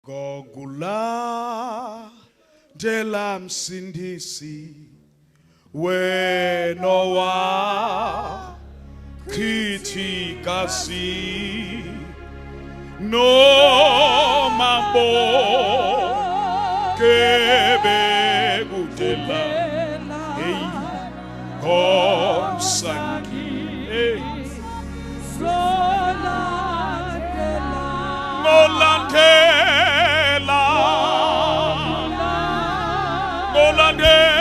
Gogula dela msindisi wenowa kitikasi no mambo kebe gudela hey konsangi hey Molandela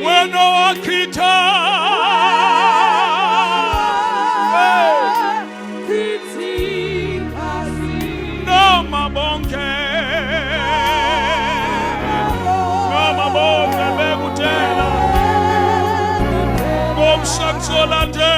weno akita no mabonke begutela gomsangsolande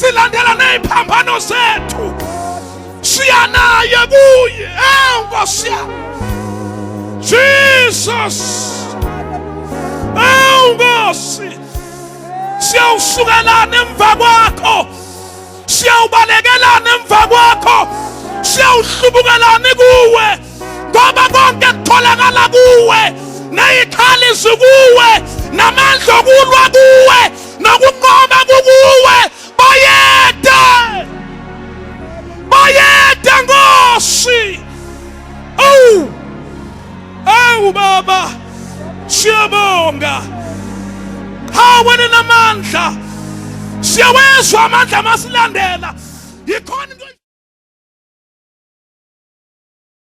silandela neiphambano zethu siyanaye kuye Nkosi Jesus Nkosi siyawusukelana emva kwakho siyawubalekelana emva kwakho siyawuhlubukelana kuwe ngoba konke kutholakala kuwe neyikhali zikuwe namandla okulwa kuwe nokunqoba kuwe bayede Nkosi Baba siyabonga hawe namandla siyawezwa amandla masilandela yikhona